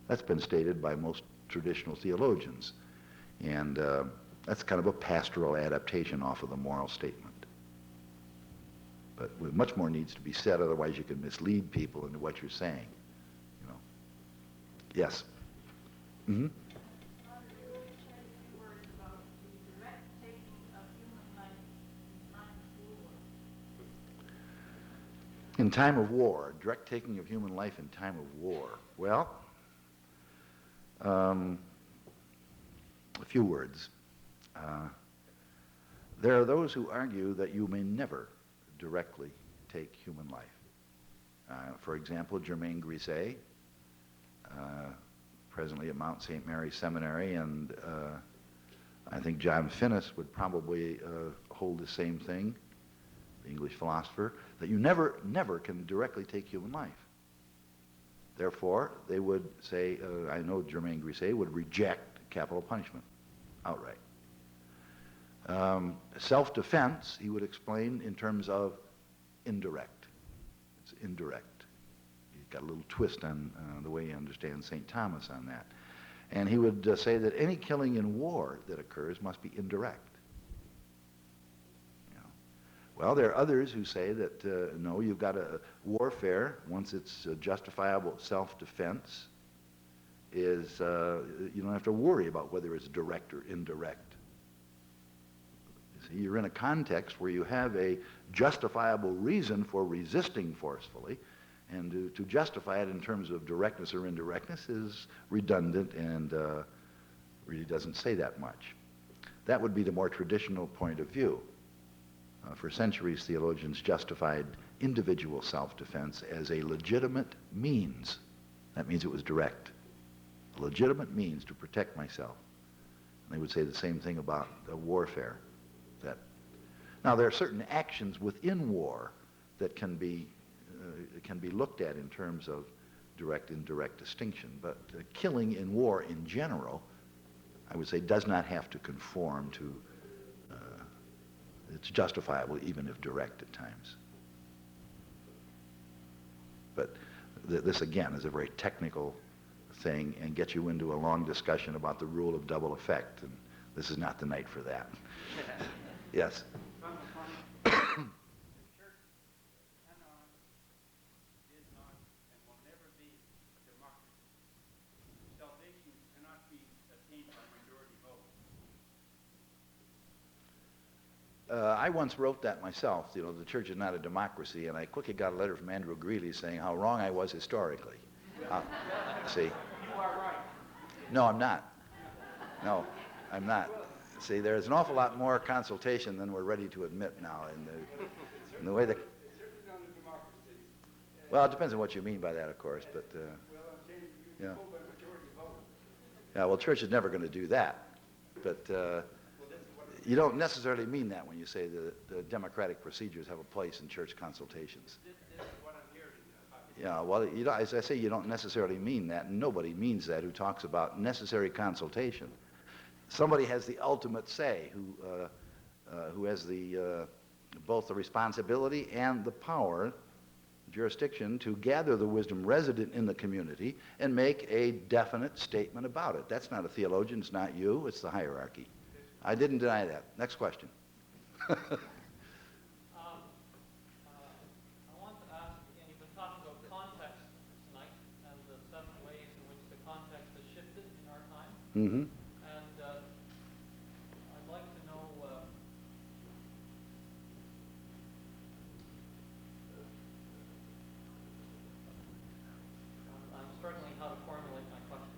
That's been stated by most traditional theologians. And that's kind of a pastoral adaptation off of the moral statement. But much more needs to be said, otherwise you can mislead people into what you're saying. You know. Yes? Mm-hmm. In time of war, direct taking of human life in time of war. Well, a few words. There are those who argue that you may never directly take human life. For example, Germain Grisset, presently at Mount St. Mary's Seminary, and I think John Finnis would probably hold the same thing, the English philosopher, that you never can directly take human life. Therefore, they would say, I know Germain Grisset would reject capital punishment outright. Self-defense, he would explain in terms of indirect. It's indirect. He's got a little twist on the way he understands St. Thomas on that. And he would say that any killing in war that occurs must be indirect. You know. Well, there are others who say that, no, you've got a warfare, once it's justifiable self-defense, is you don't have to worry about whether it's direct or indirect. You see, you're in a context where you have a justifiable reason for resisting forcefully, and to justify it in terms of directness or indirectness is redundant and really doesn't say that much. That would be the more traditional point of view. For centuries, theologians justified individual self-defense as a legitimate means. That means it was direct. A legitimate means to protect myself. And they would say the same thing about warfare. Now, there are certain actions within war that can be looked at in terms of direct-indirect distinction, but killing in war in general, I would say, does not have to conform to, it's justifiable even if direct at times. But this again is a very technical thing and gets you into a long discussion about the rule of double effect, and this is not the night for that. Yes? I once wrote that myself, you know, the church is not a democracy, and I quickly got a letter from Andrew Greeley saying how wrong I was historically. See? You are right. No, I'm not. No, I'm not. See, there's an awful lot more consultation than we're ready to admit now in the way that... Well, it depends on what you mean by that, of course, but... yeah. Yeah, well, church is never going to do that, but... you don't necessarily mean that when you say the democratic procedures have a place in church consultations. This is what I'm hearing. Yeah, well, you know, as I say, you don't necessarily mean that, and nobody means that who talks about necessary consultation. Somebody has the ultimate say, who has the both the responsibility and the power, jurisdiction, to gather the wisdom resident in the community and make a definite statement about it. That's not a theologian, it's not you, it's the hierarchy. I didn't deny that. Next question. I want to ask, and you've been talking about context tonight and the 7 ways in which the context has shifted in our time. Mm-hmm. And I'd like to know I'm struggling how to formulate my question.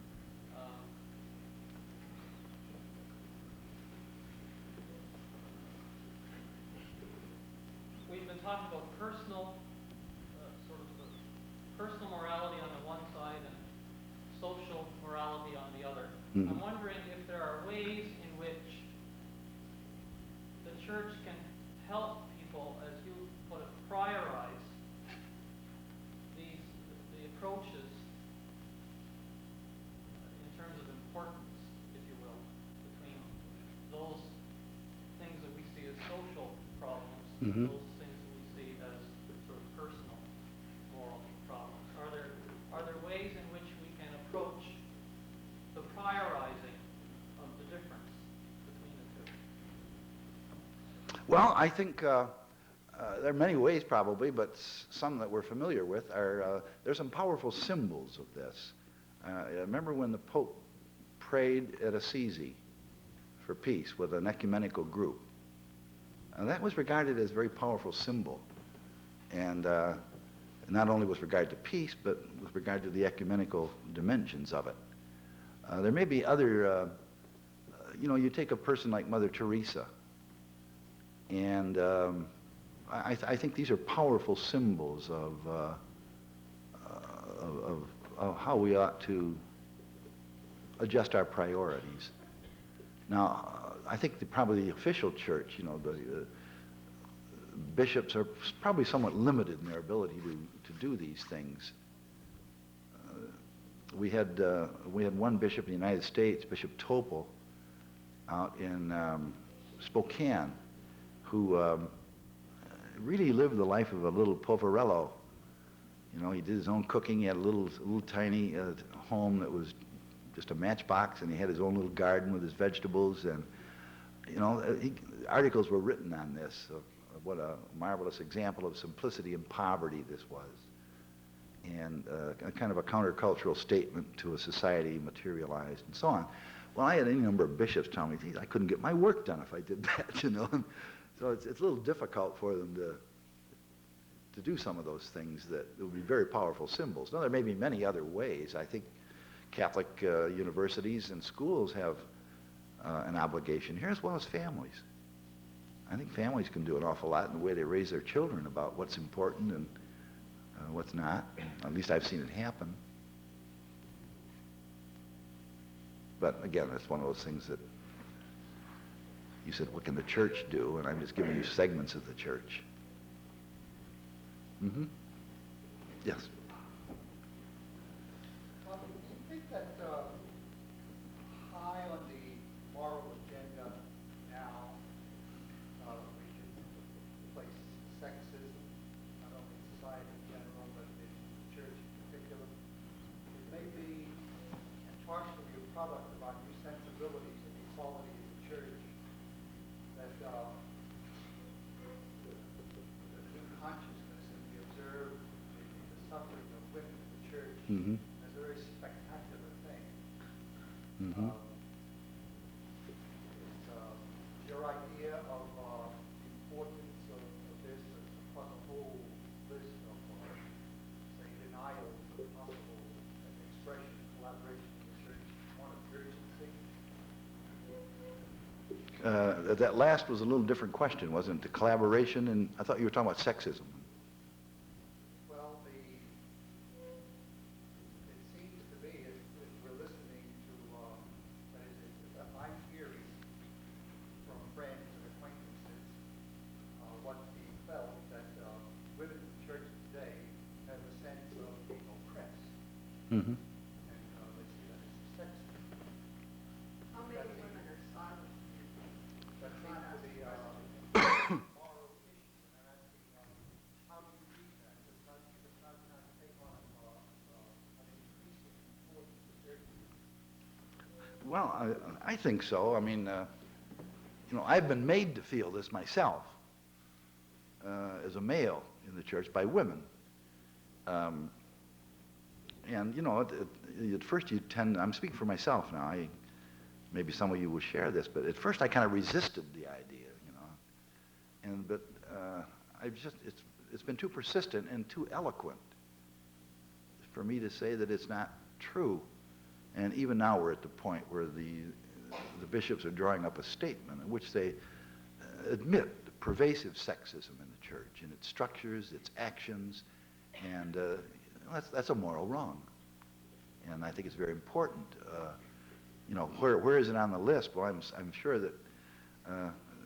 We've been talking about personal, personal morality on the one side and social morality on the other. Mm-hmm. I'm wondering if there are ways in which the church can help people, as you put it, prioritize the approaches in terms of importance, if you will, between those things that we see as social problems, mm-hmm. those sort of personal moral problems. Are there ways in which we can approach Well, I think there are many ways probably, but some that we're familiar with are, there's some powerful symbols of this. Remember when the Pope prayed at Assisi for peace with an ecumenical group? That was regarded as a very powerful symbol. And not only with regard to peace, but with regard to the ecumenical dimensions of it. There may be other, you take a person like Mother Teresa, and I think these are powerful symbols of how we ought to adjust our priorities. Now, I think probably the official church, the bishops are probably somewhat limited in their ability to do these things. We had one bishop in the United States, Bishop Topol, out in Spokane, who really lived the life of a little poverello. He did his own cooking. He had a little tiny home that was just a matchbox, and he had his own little garden with his vegetables. And articles were written on this of what a marvelous example of simplicity and poverty this was, and a kind of a countercultural statement to a society materialized and so on. Well, I had any number of bishops tell me, geez, I couldn't get my work done if I did that, So it's a little difficult for them to do some of those things that would be very powerful symbols. Now, there may be many other ways. I think Catholic universities and schools have an obligation here, as well as families. I think families can do an awful lot in the way they raise their children about what's important and what's not. At least I've seen it happen. But again, it's one of those things that you said, what can the church do? And I'm just giving you segments of the church. Mm-hmm. Yes. Do you think that high on the moral agenda now, we should place sexism, not only in society in general, but in the church in particular? It may be partially a product of our new sensibilities and equality in the church, that the new consciousness, and we observe the suffering of women in the church Mm-hmm. as a very spectacular thing. Mm-hmm. Is your idea of the importance of this upon the whole list of, say, denials of possible expression and collaboration in the church, one of urgency? That last was a little different question, wasn't it? The collaboration, and I thought you were talking about sexism. Well, it seems to me, if we're listening to, that is, if I'm hearing from friends and acquaintances what's being felt, that women in the church today have a sense of being oppressed. Mm-hmm. And they see that as sexist. How many women are silent? That seems to be a moral issue. And I'm asking, how do you read that? Does not take on an increasing importance to certain? Well, I think so. I mean, I've been made to feel this myself as a male in the church by women. And, at first you tend, I'm speaking for myself now, maybe some of you will share this, but at first I kind of resisted the idea, but it's been too persistent and too eloquent for me to say that it's not true. And even now we're at the point where the bishops are drawing up a statement in which they admit the pervasive sexism in the church, in its structures, its actions, and that's a moral wrong. And I think it's very important. Where is it on the list? Well, I'm sure that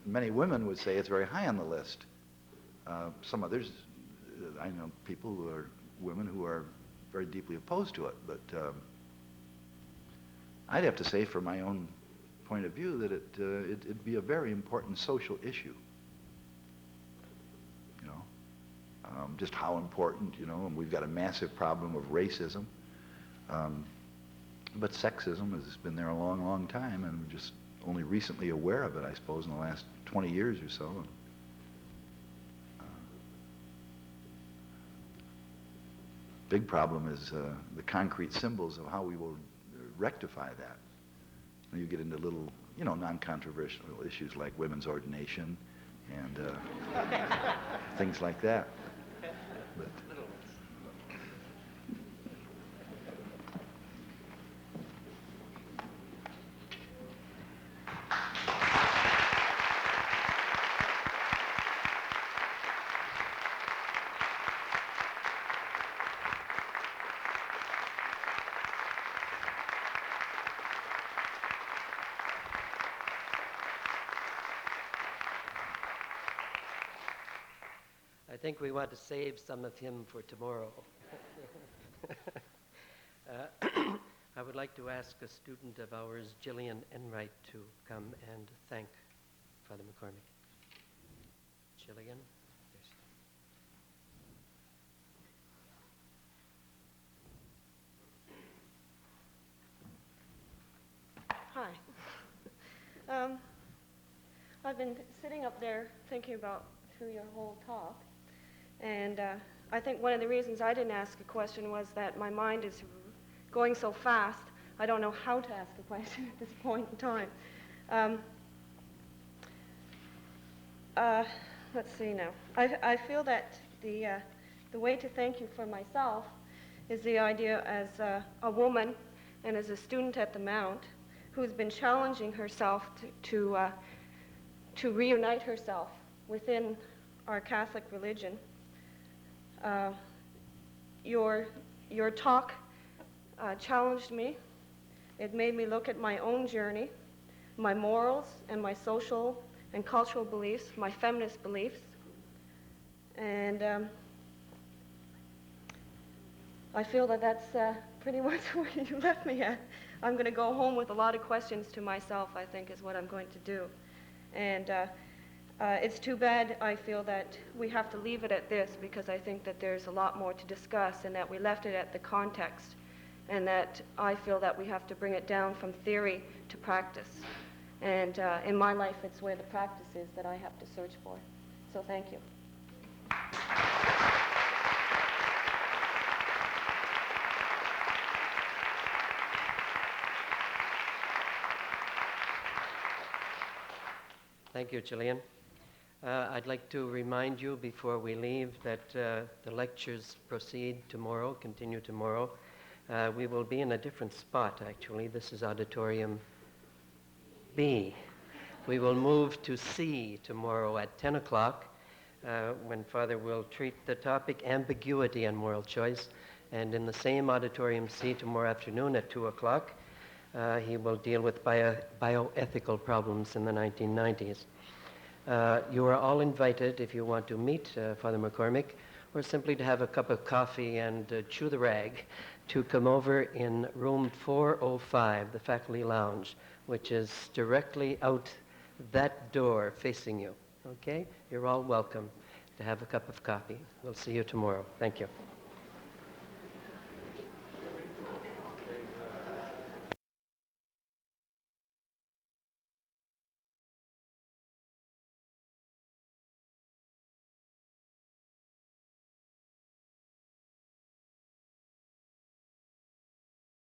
many women would say it's very high on the list. Some others, I know people who are women who are very deeply opposed to it, but I'd have to say, from my own point of view, that it'd be a very important social issue. Just how important, and we've got a massive problem of racism. But sexism has been there a long, long time, and we're just only recently aware of it, I suppose, in the last 20 years or so. big problem is the concrete symbols of how we will rectify that. You get into little, non-controversial issues like women's ordination and things like that. But, I think we want to save some of him for tomorrow. I would like to ask a student of ours, Jillian Enright, to come and thank Father McCormick. Jillian? Hi. I've been sitting up there thinking about through your whole talk, and I think one of the reasons I didn't ask a question was that my mind is going so fast, I don't know how to ask a question at this point in time. Let's see now. I feel that the way to thank you for myself is the idea as a woman and as a student at the Mount who's been challenging herself to reunite herself within our Catholic religion. Your talk challenged me. It made me look at my own journey, my morals and my social and cultural beliefs, my feminist beliefs. And I feel that that's pretty much where you left me at. I'm going to go home with a lot of questions to myself, I think, is what I'm going to do. And it's too bad, I feel, that we have to leave it at this, because I think that there's a lot more to discuss, and that we left it at the context, and that I feel that we have to bring it down from theory to practice. And in my life, it's where the practice is that I have to search for. So thank you. Thank you, Jillian. I'd like to remind you before we leave that the lectures proceed tomorrow, continue tomorrow. We will be in a different spot, actually. This is auditorium B. We will move to C tomorrow at 10 o'clock when Father will treat the topic ambiguity and moral choice. And in the same auditorium C tomorrow afternoon at 2 o'clock, he will deal with bioethical problems in the 1990s. You are all invited, if you want to meet Father McCormick, or simply to have a cup of coffee and chew the rag, to come over in room 405, the faculty lounge, which is directly out that door facing you. Okay? You're all welcome to have a cup of coffee. We'll see you tomorrow. Thank you.